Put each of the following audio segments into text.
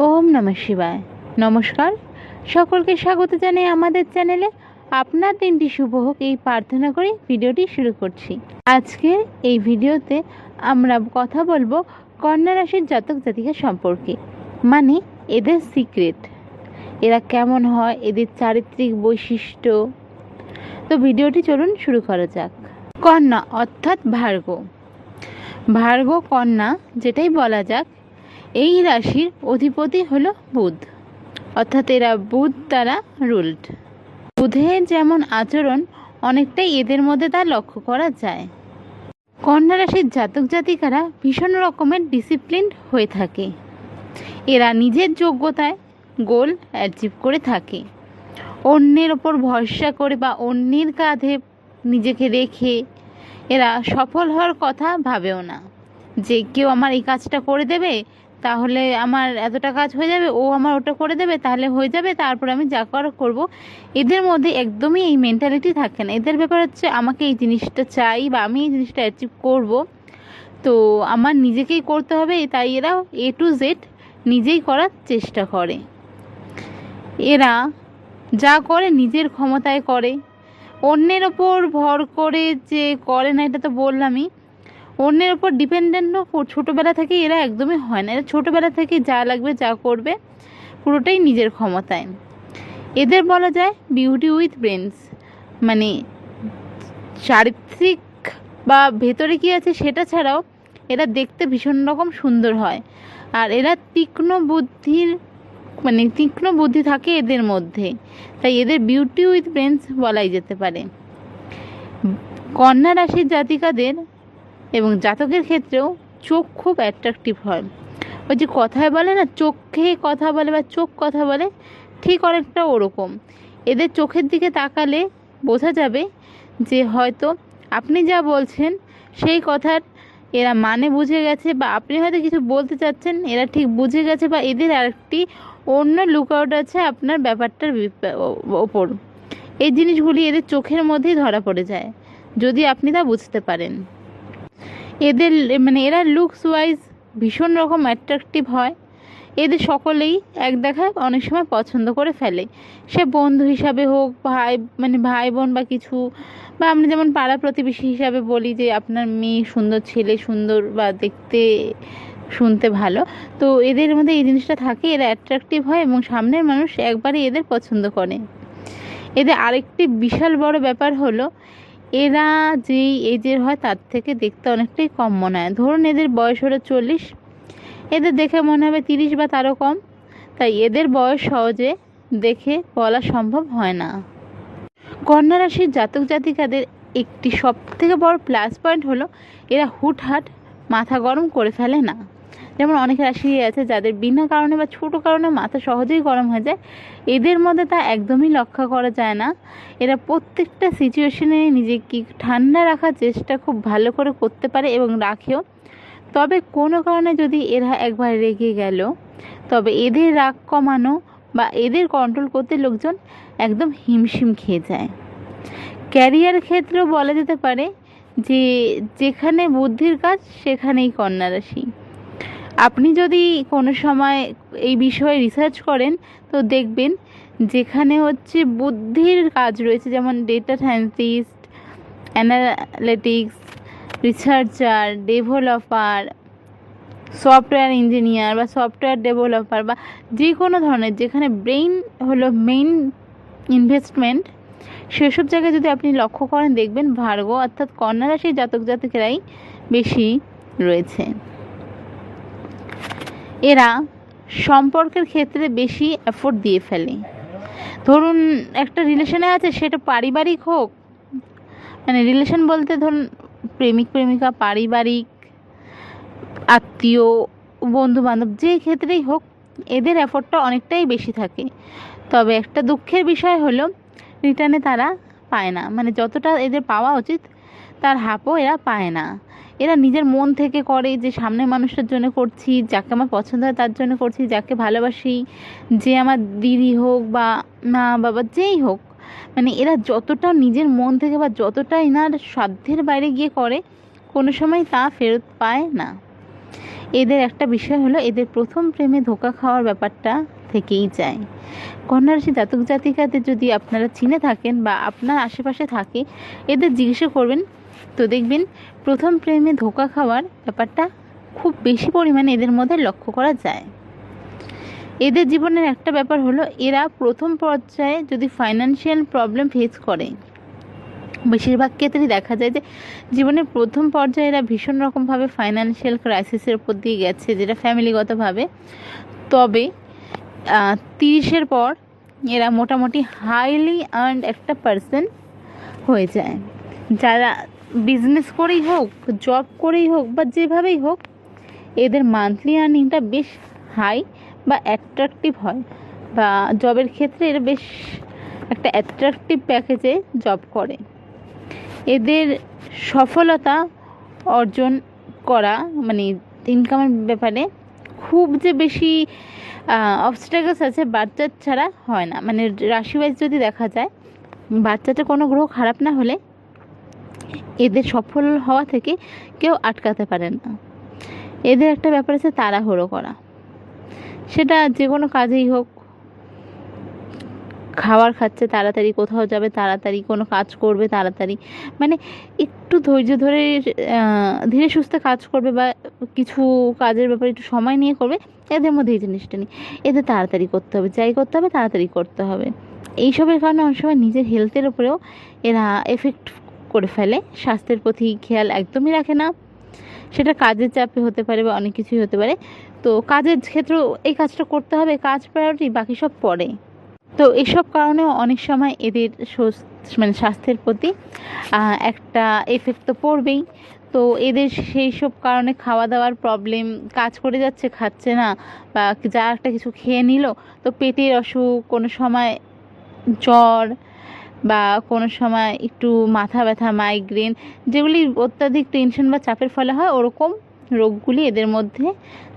ওম নমঃ শিবায়। নমস্কার, সকলকে স্বাগত জানাই আমাদের চ্যানেলে। আপনার দিনটি শুভ হোক এই প্রার্থনা করে ভিডিওটি শুরু করছি। আজকের এই ভিডিওতে আমরা কথা বলবো কন্যা রাশির জাতক জাতিকা সম্পর্কে, মানে এদের সিক্রেট, এরা কেমন হয়, এদের চারিত্রিক বৈশিষ্ট্য। তো ভিডিওটি চলুন শুরু করা যাক। কন্যা অর্থাৎ ভার্গো কন্যা যেটাই বলা যাক, এই রাশির অধিপতি হলো বুধ, অর্থাৎ এরা বুধ দ্বারা রুলড। বুধের যেমন আচরণ অনেকটাই এদের মধ্যে তা লক্ষ্য করা যায়। কন্যা রাশির জাতক জাতিকারা ভীষণ রকমের ডিসিপ্লিন হয়ে থাকে। এরা নিজের যোগ্যতায় গোল অ্যাচিভ করে থাকে। অন্যের ওপর ভরসা করে বা অন্যের কাঁধে নিজেকে রেখে এরা সফল হওয়ার কথা ভাবেও না, যে কেউ আমার এই কাজটা করে দেবে তাহলে আমার এতটা কাজ হয়ে যাবে, ও আমার ওটা করে দেবে তাহলে হয়ে যাবে, তারপর আমি যা করার করবো। এদের মধ্যে একদমই এই মেন্টালিটি থাকে না। এদের ব্যাপার হচ্ছে আমাকে এই জিনিসটা চাই বা আমি এই জিনিসটা অ্যাচিভ করব, তো আমার নিজেকেই করতে হবে। তাই এরা A to Z নিজেই করার চেষ্টা করে। এরা যা করে নিজের ক্ষমতায় করে, অন্যের ওপর ভর করে যে করে না, এটা তো বললামই। অন্যের ওপর ডিপেন্ডেন্টও ছোটোবেলা থেকে এরা একদমই হয় না। এরা ছোটোবেলা থেকে যা লাগবে যা করবে পুরোটাই নিজের ক্ষমতায়। এদের বলা যায় বিউটি উইথ ব্রেনস, মানে চারিত্রিক বা ভেতরে কী আছে সেটা ছাড়াও এরা দেখতে ভীষণ রকম সুন্দর হয়। আর এরা তীক্ষ্ণ বুদ্ধি থাকে এদের মধ্যে, তাই এদের বিউটি উইথ ব্রেনস বলাই যেতে পারে। কন্যা রাশির জাতিকাদের এবং জাতকের ক্ষেত্রেও চোখ খুব অ্যাট্রাকটিভ হয়। ওই যে কথায় বলে না, চোখে কথা বলে বা চোখ কথা বলে, ঠিক অনেকটা ওরকম। এদের চোখের দিকে তাকালে বোঝা যাবে যে হয়তো আপনি যা বলছেন সেই কথার এরা মানে বুঝে গেছে, বা আপনি হয়তো কিছু বলতে চাচ্ছেন এরা ঠিক বুঝে গেছে, বা এদের আরেকটি অন্য লুকআউট আছে আপনার ব্যাপারটার ওপর। এই জিনিসগুলি এদের চোখের মধ্যেই ধরা পড়ে যায় যদি আপনি তা বুঝতে পারেন। এদের এরা লুকস ওয়াইজ ভীষণ রকম অ্যাট্রাকটিভ হয়। এদের সকলেই এক দেখায় অনেক সময় পছন্দ করে ফেলে, সে বন্ধু হিসাবে হোক, ভাই বোন বা কিছু, বা আমরা যেমন পাড়া প্রতিবেশী হিসাবে বলি যে আপনার মেয়ে সুন্দর, ছেলে সুন্দর বা দেখতে শুনতে ভালো, তো এদের মধ্যে এই জিনিসটা থাকে। এরা অ্যাট্রাকটিভ হয় এবং সামনের মানুষ একবারই এদের পছন্দ করে। এদের আরেকটি বিশাল বড় ব্যাপার হলো এরা যেই এজের হয় তার থেকে দেখতে অনেকটাই কম মনে হয়। ধরুন এদের বয়স হলো 40, এদের দেখে মনে হবে 30 বা তারও কম। তাই এদের বয়স সহজে দেখে বলা সম্ভব হয় না। কন্যা রাশির জাতক জাতিকাদের একটি সবথেকে বড় প্লাস পয়েন্ট হলো এরা হুটহাট মাথা গরম করে ফেলে না। যেমন অনেক রাশি আছে যাদের বিনা কারণে বা ছোটো কারণে মাথা সহজেই গরম হয়ে যায়, এদের মধ্যে তা একদমই লক্ষ্য করা যায় না। এরা প্রত্যেকটা সিচুয়েশনে নিজেকে ঠান্ডা রাখার চেষ্টা খুব ভালো করে করতে পারে এবং রাখেও। তবে কোনো কারণে যদি এরা একবার রেগে গেল, তবে এদের রাগ কমানো বা এদের কন্ট্রোল করতে লোকজন একদম হিমশিম খেয়ে যায়। ক্যারিয়ার ক্ষেত্রেও বলা যেতে পারে যে যেখানে বুদ্ধির কাজ সেখানেই কন্যা রাশি। আপনি যদি কোনো সময় এই বিষয়ে রিসার্চ করেন তো দেখবেন যেখানে হচ্ছে বুদ্ধির কাজ রয়েছে, যেমন data scientist, analytics, researcher, developer, software engineer বা সফটওয়্যার ডেভেলপার, বা যে কোনো ধরনের যেখানে ব্রেইন হলো মেইন ইনভেস্টমেন্ট, সেসব জায়গায় যদি আপনি লক্ষ্য করেন দেখবেন ভার্গো অর্থাৎ কন্যা রাশির জাতক জাতিকেরাই বেশি রয়েছে। এরা সম্পর্কের ক্ষেত্রে বেশি এফোর্ট দিয়ে ফেলে। ধরুন একটা রিলেশনে আছে, সেটা পারিবারিক হোক, মানে রিলেশন বলতে ধরুন প্রেমিক প্রেমিকা, পারিবারিক, আত্মীয়, বন্ধু বান্ধব, যে ক্ষেত্রেই হোক এদের এফোর্টটা অনেকটাই বেশি থাকে। তবে একটা দুঃখের বিষয় হলো রিটার্নে তারা পায় না, মানে যতটা এদের পাওয়া উচিত তার হাফও এরা পায় না। এরা নিজের মন থেকে করে যে সামনের মানুষটার জন্য করছি, যাকে আমার পছন্দ হয় তার জন্য করছি, যাকে ভালোবাসি, যে আমার দিদি হোক বা মা বাবা যেই হোক, মানে এরা যতটা নিজের মন থেকে বা যতটা এনার সাধ্যের বাইরে গিয়ে করে কোনো সময় তা ফেরত পায় না। এদের একটা বিষয় হলো এদের প্রথম প্রেমে ধোঁকা খাওয়ার ব্যাপারটা থেকেই যায়। কন্যা রাশি জাতক জাতিকাদের যদি আপনারা চিনে থাকেন বা আপনার আশেপাশে থাকে, এদের জিজ্ঞাসা করবেন, তো দেখবেন প্রথম প্রেমে ধোঁকা খাওয়ার ব্যাপারটা খুব বেশি পরিমাণে এদের মধ্যে লক্ষ্য করা যায়। এদের জীবনের একটা ব্যাপার হলো এরা প্রথম পর্যায়ে যদি ফাইন্যান্সিয়াল প্রবলেম ফেস করে, বেশিরভাগ ক্ষেত্রেই দেখা যায় যে জীবনের প্রথম পর্যায়ে এরা ভীষণ রকমভাবে ফাইন্যান্সিয়াল ক্রাইসিসের উপর দিয়ে গেছে, যেটা ফ্যামিলিগতভাবে। তবে 30-এর পর এরা মোটামুটি হাইলি আর্নড একটা পার্সন হয়ে যায়। যারা বিজনেস করেই হোক, জব করেই হোক বা যেভাবেই হোক, এদের মান্থলি আর্নিংটা বেশ হাই বা অ্যাট্রাকটিভ হয়, বা জবের ক্ষেত্রে এরা বেশ একটা অ্যাট্রাকটিভ প্যাকেজে জব করে। এদের সফলতা অর্জন করা মানে ইনকামের ব্যাপারে খুব যে বেশি অবস্ট্রাগলস আছে, বাচ্চার ছাড়া হয় না। মানে রাশিওয়াইজ যদি দেখা যায়, বাচ্চাটা কোনো গ্রহ খারাপ না হলে এদের সফল হওয়া থেকে কেউ আটকাতে পারে না। এদের একটা ব্যাপার আছে তাড়াহুড়ো করা, সেটা যে কোনো কাজেই হোক। খাবার খাচ্ছে তাড়াতাড়ি, কোথাও যাবে তাড়াতাড়ি, কোনো কাজ করবে তাড়াতাড়ি, মানে একটু ধৈর্য ধরে ধীরে সুস্থে কাজ করবে বা কিছু কাজের ব্যাপারে একটু সময় নিয়ে করবে। এদের মধ্যে এই জিনিসটা নেই, এদের তাড়াতাড়ি করতে হবে, যাই করতে হবে তাড়াতাড়ি করতে হবে। এইসবের কারণে অনেক সময় নিজের হেলথের উপরেও এরা এফেক্ট করে ফেলে, স্বাস্থ্যের প্রতি খেয়াল একদমই রাখে না। সেটা কাজের চাপে হতে পারে বা অনেক কিছুই হতে পারে। তো কাজের ক্ষেত্রেও এই কাজটা করতে হবে, কাজ প্রায়োরিটি, বাকি সব পরে। তো এসব কারণেও অনেক সময় এদের মানে স্বাস্থ্যের প্রতি একটা এফেক্ট তো পড়বেই। তো এদের সেই সব কারণে খাওয়া দাওয়ার প্রবলেম, কাজ করে যাচ্ছে খাচ্ছে না, বা যা একটা কিছু খেয়ে নিল তো পেটের অসুখ, কোনো সময় জ্বর, বা কোনো সময় একটু মাথা ব্যথা, মাইগ্রেন, যেগুলি অত্যাধিক টেনশন বা চাপের ফলে হয়, ওরকম রোগগুলি এদের মধ্যে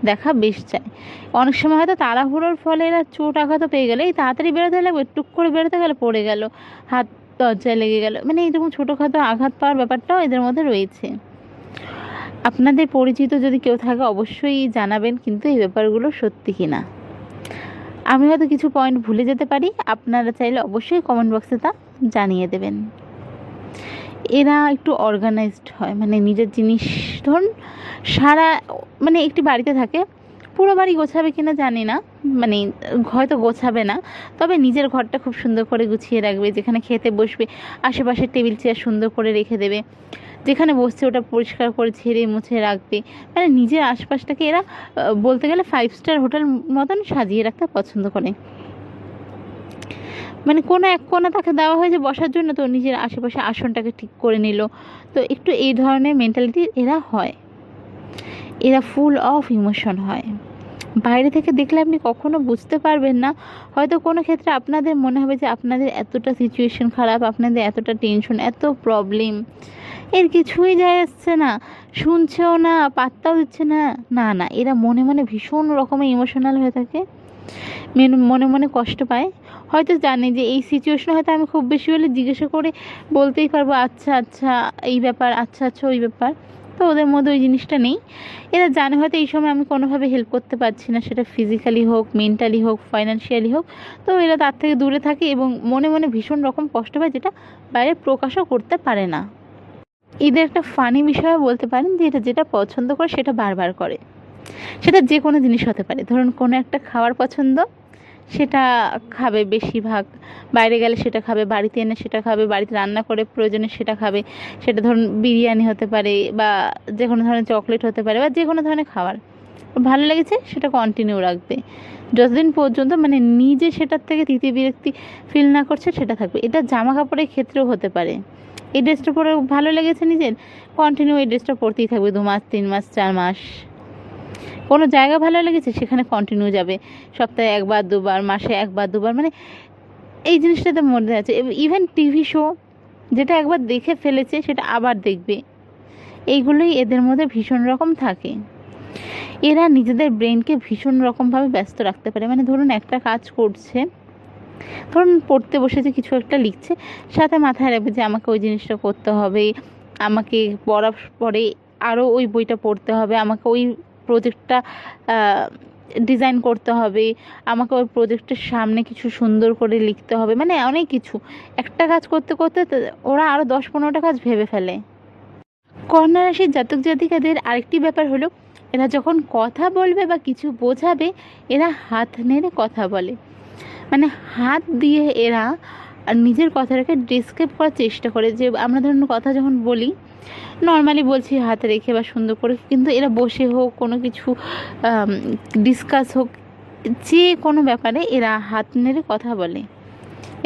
দেখা বেশ যায়। অনেক সময় হয়তো তাড়াহুড়োর ফলে এরা চোট আঘাতও পেয়ে গেলে, এই তাড়াতাড়ি বেরোতে লাগবে, টুক করে বেরোতে গেলে পড়ে গেল, হাত দরজায় লেগে গেল, মানে এইরকম ছোটোখাটো আঘাত পাওয়ার ব্যাপারটাও এদের মধ্যে রয়েছে। আপনাদের পরিচিত যদি কেউ থাকে অবশ্যই জানাবেন কিন্তু এই ব্যাপারগুলো সত্যি কি না। আমি হয়তো কিছু পয়েন্ট ভুলে যেতে পারি, আপনারা চাইলে অবশ্যই কমেন্ট বক্সে তা জানিয়ে দেবেন। এরা একটু অর্গানাইজড হয়, মানে নিজের জিনিস ধরুন সারা মানে একটি বাড়িতে থাকে, পুরো বাড়ি গোছাবে কিনা জানি না, মানে হয়তো গোছাবে না, তবে নিজের ঘরটা খুব সুন্দর করে গুছিয়ে রাখবে। যেখানে খেতে বসবে আশেপাশে টেবিল চেয়ার সুন্দর করে রেখে দেবে, যেখানে বসছে ওটা পরিষ্কার করে ঝেড়ে মুছে রাখবে। মানে নিজের আশপাশটাকে এরা বলতে গেলে 5 স্টার হোটেল মতন সাজিয়ে রাখতে পছন্দ করে। মানে কোনো এক কোণা তাকে দেওয়া হয়েছে বসার জন্য, তো নিজের আশেপাশে আসনটাকে ঠিক করে নিল। তো একটু এই ধরনের মেন্টালিটি এরা হয়। এরা ফুল অফ ইমোশন হয়, বাইরে থেকে দেখলে আপনি কখনো বুঝতে পারবেন না। হয়তো কোনো ক্ষেত্রে আপনাদের মনে হবে যে আপনাদের এতটা সিচুয়েশন খারাপ, আপনাদের এতটা টেনশন, এত প্রবলেম, এর কিছুই যায় আসছে না, শুনছেও না, পাত্তাও দিচ্ছে না। না না, এরা মনে মনে ভীষণ রকমের ইমোশনাল হয়ে থাকে, মনে মনে কষ্ট পায়। হয়তো জানে যে এই সিচুয়েশনে হয়তো আমি খুব বেশি হলে জিজ্ঞাসা করে বলতেই পারবো, আচ্ছা আচ্ছা এই ব্যাপার, আচ্ছা আচ্ছা ওই ব্যাপার। তো ওদের মধ্যে ওই জিনিসটা নেই। এরা জানে হয়তো এই সময় আমি কোনোভাবে হেল্প করতে পারছি না, সেটা ফিজিক্যালি হোক, মেন্টালি হোক, ফাইন্যান্সিয়ালি হোক। তো এরা তার থেকে দূরে থাকে এবং মনে মনে ভীষণ রকম কষ্ট পায়, যেটা বাইরে প্রকাশও করতে পারে না। এদের একটা ফানি বিষয় বলতে পারেন যে এটা যেটা পছন্দ করে সেটা বারবার করে। সেটা যে কোনো জিনিস হতে পারে, ধরুন কোনো একটা খাওয়ার পছন্দ, সেটা খাবে বেশিরভাগ, বাইরে গেলে সেটা খাবে, বাড়িতে এনে সেটা খাবে, বাড়িতে রান্না করে প্রয়োজনে সেটা খাবে। সেটা ধরুন বিরিয়ানি হতে পারে, বা যে কোনো ধরনের চকলেট হতে পারে, বা যে কোনো ধরনের খাবার ভালো লেগেছে সেটা কন্টিনিউ রাখবে যতদিন পর্যন্ত মানে নিজে সেটার থেকে তৃতীয় বিরক্তি ফিল না করছে সেটা থাকবে। এটা জামা কাপড়ের ক্ষেত্রেও হতে পারে। এই ড্রেসটা পরে ভালো লেগেছে নিজের, কন্টিনিউ এই ড্রেসটা পরতেই থাকবে 2 মাস, 3 মাস, 4 মাস। কোনো জায়গা ভালো লেগেছে সেখানে কন্টিনিউ যাবে, সপ্তাহে 1বার 2বার, মাসে 1বার 2বার, মানে এই জিনিসটাতে মধ্যে আছে। ইভেন টিভি শো যেটা একবার দেখে ফেলেছে সেটা আবার দেখবে, এইগুলোই এদের মধ্যে ভীষণ রকম থাকে। এরা নিজেদের ব্রেনকে ভীষণ রকমভাবে ব্যস্ত রাখতে পারে। মানে ধরুন একটা কাজ করছে, ধরুন পড়তে বসেছে, কিছু একটা লিখছে, সাথে মাথায় রাখবে যে আমাকে ওই জিনিসটা করতে হবে, আমাকে পড়ার পরে আরও ওই বইটা পড়তে হবে, আমাকে ওই প্রজেক্টটা ডিজাইন করতে হবে, আমাকে ওই প্রজেক্টের সামনে কিছু সুন্দর করে লিখতে হবে, মানে অনেক কিছু। একটা কাজ করতে করতে ওরা আরও 10-15টা কাজ ভেবে ফেলে। কন্যা রাশির জাতক জাতিকাদের আরেকটি ব্যাপার হলো, এরা যখন কথা বলবে বা কিছু বোঝাবে, এরা হাত নেড়ে কথা বলে, মানে হাত দিয়ে এরা নিজের কথাটাকে ডিসক্রাইব করার চেষ্টা করে। যে আমরা ধরুন কথা যখন বলি, নর্মালি বলছি হাত রেখে বা সুন্দর করে, কিন্তু এরা বসে হোক, কোনো কিছু ডিসকাস হোক, যে কোনো ব্যাপারে এরা হাত নেড়ে কথা বলে।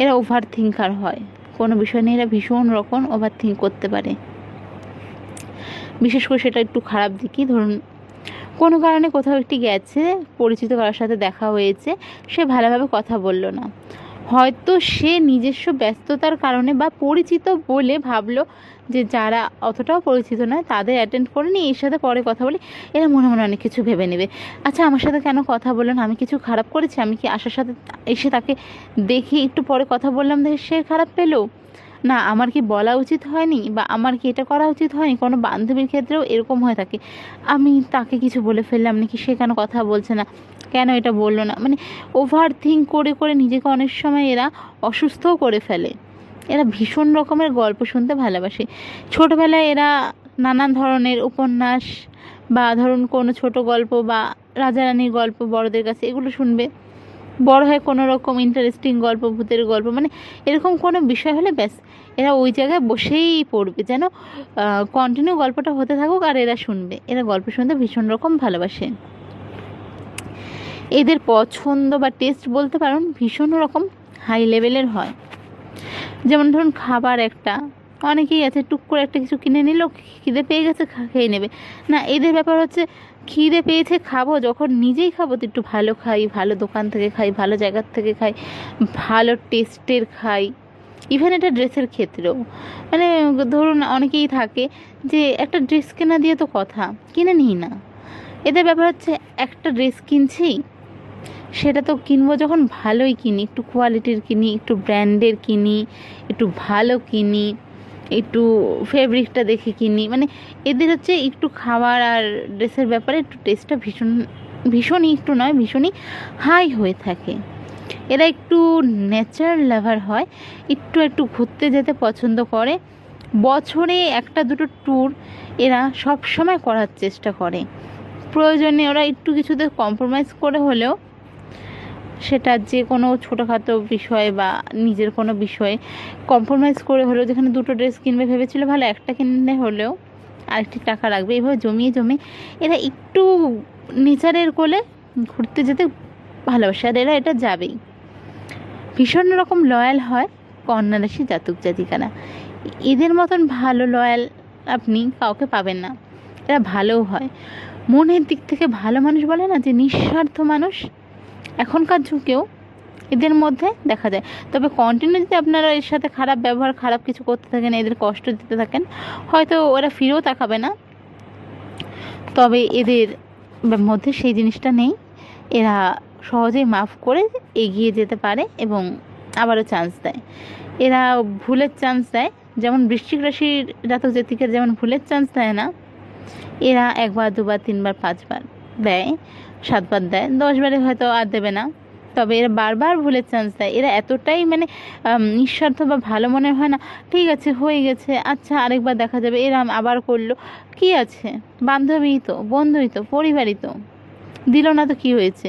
এরা ওভার থিঙ্কার হয়, কোনো বিষয় নিয়ে এরা ভীষণ রকম ওভার থিঙ্ক করতে পারে। বিশেষ করে সেটা একটু খারাপ দিকই। ধরুন কোনো কারণে কোথাও একটি গেছে, পরিচিত কারোর সাথে দেখা হয়েছে, সে ভালোভাবে কথা বলল না, হয়তো সে নিজস্ব ব্যস্ততার কারণে বা পরিচিত বলে ভাবলো যে যারা অতটাও পরিচিত নয় তাদের অ্যাটেন্ড করে নিয়ে এর সাথে পরে কথা বলি। এরা মনে মনে অনেক কিছু ভেবে নেবে, আচ্ছা আমার সাথে কেন কথা বললো না, আমি কিছু খারাপ করেছি, আমি কি আশার সাথে এসে তাকে দেখি একটু পরে কথা বললাম দেখে সে খারাপ পেলো না, আমার কি বলা উচিত হয়নি, বা আমার কি এটা করা উচিত হয়নি। কোনো বান্ধবীর ক্ষেত্রেও এরকম হয়ে থাকে, আমি তাকে কিছু বলে ফেললাম নাকি, সে কেন কথা বলছে না, কেন এটা বললো না, মানে ওভার থিঙ্ক করে করে নিজেকে অনেক সময় এরা অসুস্থও করে ফেলে। এরা ভীষণ রকমের গল্প শুনতে ভালোবাসে। ছোটোবেলায় এরা নানান ধরনের উপন্যাস বা ধরুন কোনো ছোট গল্প বা রাজা রানীর গল্প বড়দের কাছে এগুলো শুনবে, বড় হয় কোনো রকম ইন্টারেস্টিং গল্প, ভূতের গল্প, মানে এরকম কোনো বিষয় হলে ব্যাস এরা ওই জায়গায় বসেই পড়বে, যেন কন্টিনিউ গল্পটা হতে থাকুক আর এরা শুনবে। এরা গল্প শুনতে ভীষণ রকম ভালোবাসে। এদের পছন্দ বা টেস্ট বলতে পারেন ভীষণ রকম হাই লেভেলের হয়। যেমন ধরুন খাবার একটা, অনেকেই আছে টুক করে একটা কিছু কিনে নিল, খিদে পেয়ে গেছে খেয়ে নেবে না। এদের ব্যাপার হচ্ছে খিদে পেয়েছে খাবো, যখন নিজেই খাবো তো একটু ভালো খাই, ভালো দোকান থেকে খাই, ভালো জায়গার থেকে খাই, ভালো টেস্টের খাই। ইভেন এটা ড্রেসের ক্ষেত্রেও, মানে ধরুন অনেকেই থাকে যে একটা ড্রেস কেনা দিয়ে তো কথা, কিনে নিই না। এদের ব্যাপার হচ্ছে একটা ড্রেস কিনছি, সেটা তো কিনবো যখন ভালোই কিনি, একটু কোয়ালিটির কিনি, একটু ব্র্যান্ডের কিনি, একটু ভালো কিনি, একটু ফেব্রিকটা দেখে কিনি, মানে এদের হচ্ছে একটু খাবার আর ড্রেসের ব্যাপারে একটু টেস্টটা ভীষণই একটু নয় ভীষণই হাই হয়ে থাকে। এরা একটু নেচার লাভার হয়, একটু ঘুরতে যেতে পছন্দ করে। বছরে 1-2 ট্যুর এরা সব সময় করার চেষ্টা করে। প্রয়োজনে ওরা একটু কিছুতে কম্প্রোমাইজ করে হলেও, সেটা যে কোনো ছোটোখাটো বিষয় বা নিজের কোনো বিষয়ে কম্প্রোমাইজ করে হলেও, যেখানে 2টো ড্রেস কিনবে ভেবেছিল ভালো, একটা কিনলে হলেও আরেকটি টাকা রাখবে। এইভাবে জমিয়ে এরা একটু নেচারের কোলে ঘুরতে যেতে ভালোবাসে, আর এরা এটা যাবেই। ভীষণ রকম লয়াল হয় কন্যা রাশি জাতক জাতিকারা। এদের মতন ভালো লয়াল আপনি কাউকে পাবেন না। এরা ভালোও হয়, মনের দিক থেকে ভালো মানুষ, বলে না যে নিঃস্বার্থ মানুষ, এখনকার যুগেও এদের মধ্যে দেখা যায়। তবে কন্টিনিউ যদি আপনারা এর সাথে খারাপ ব্যবহার, খারাপ কিছু করতে থাকেন, এদের কষ্ট দিতে থাকেন, হয়তো ওরা ফিরেও তাকাবে না। তবে এদের মধ্যে সেই জিনিসটা নেই, এরা সহজেই মাফ করে এগিয়ে যেতে পারে এবং আবারও চান্স দেয়। এরা ভুলের চান্স দেয়, যেমন বৃশ্চিক রাশির জাতক জাতিকার যেমন ভুলের চান্স দেয় না, এরা 1বার 2বার 3বার 5বার দেয়, 7বার দেয়, 10বারে হয়তো আর দেবে না। তবে এরা বারবার ভুলের চান্স দেয়। এরা এতটাই মানে নিঃস্বার্থ বা ভালো মনে হয় না, ঠিক আছে হয়ে গেছে, আচ্ছা আরেকবার দেখা যাবে, এরা আবার করলো, কি আছে, বান্ধবীই তো, বন্ধুই তো, পরিবারই তো, দিল না তো কি হয়েছে,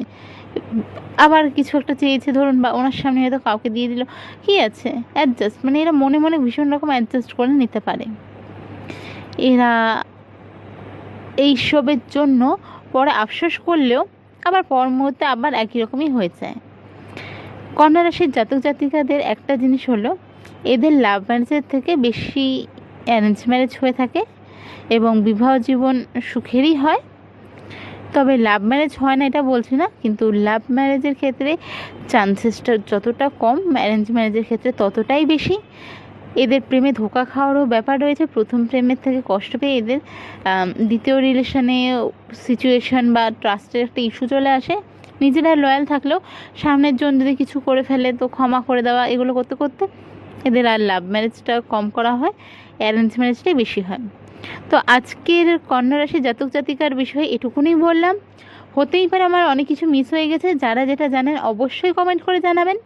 আবার কিছু একটা চেয়েছে ধরুন, বা ওনার সামনে হয়তো কাউকে দিয়ে দিল, কি আছে, অ্যাডজাস্ট, মানে এরা মনে মনে ভীষণ রকম অ্যাডজাস্ট করে নিতে পারে। এরা এইসবের জন্য পরে আফসোস করলেও আবার পর মুহূর্তে আবার একই রকমই হয়ে যায়। কন্যা রাশির জাতক জাতিকাদের একটা জিনিস হলো, এদের লাভ ম্যারেজের থেকে বেশি অ্যারেঞ্জ ম্যারেজ হয়ে থাকে এবং বিবাহ জীবন সুখেরই হয়। তবে লাভ ম্যারেজ হয় না এটা বলছি না, কিন্তু লাভ ম্যারেজের ক্ষেত্রে চান্সেসটা যতটা কম, অ্যারেঞ্জ ম্যারেজের ক্ষেত্রে ততটাই বেশি। এদের প্রেমে ধোঁকা খাওয়ারও ব্যাপার রয়েছে। প্রথম প্রেমের থেকে কষ্ট পেয়ে এদের দ্বিতীয় রিলেশনে সিচুয়েশন বা ট্রাস্টের একটা ইস্যু চলে আসে। নিজেরা লয়াল থাকলেও সামনের জন যদি কিছু করে ফেলে তো ক্ষমা করে দেওয়া, এগুলো করতে করতে এদের আর লাভ ম্যারেজটা কম করা হয়, অ্যারেঞ্জ ম্যারেজটাই বেশি হয়। তো আজকের কন্যা রাশি জাতক জাতিকার বিষয়ে এটুকুনি বললাম। হতেই পারে আমার অনেক কিছু মিস হয়ে গেছে, যারা যেটা জানেন অবশ্যই কমেন্ট করে জানাবেন।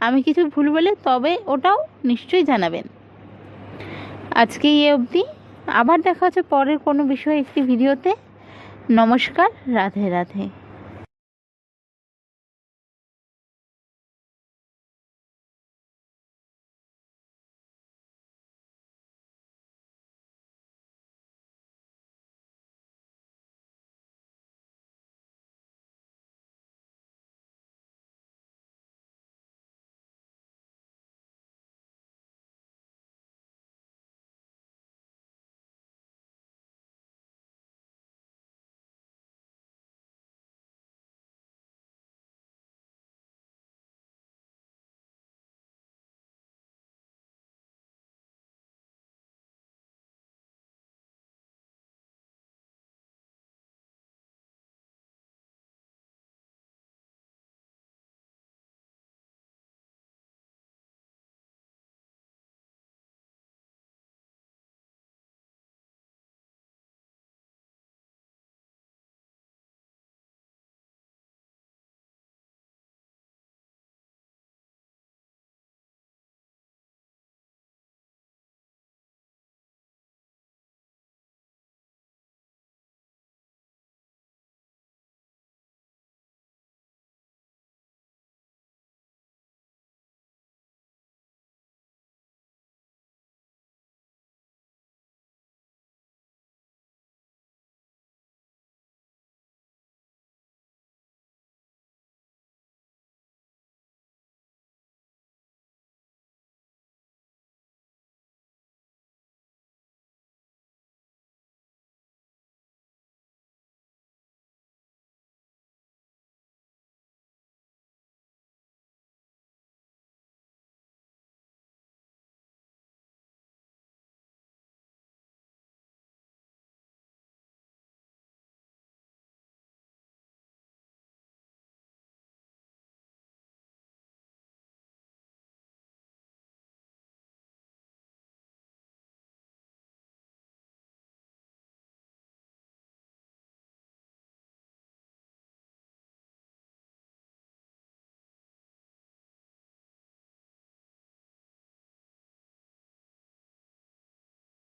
আমি কিছু ভুল বলে তবে ওটাও নিশ্চয়ই জানাবেন। আজকে এই অবধি, আবার দেখা হচ্ছে পরের কোনো বিষয়ে একটি ভিডিওতে। নমস্কার, রাধে রাধে।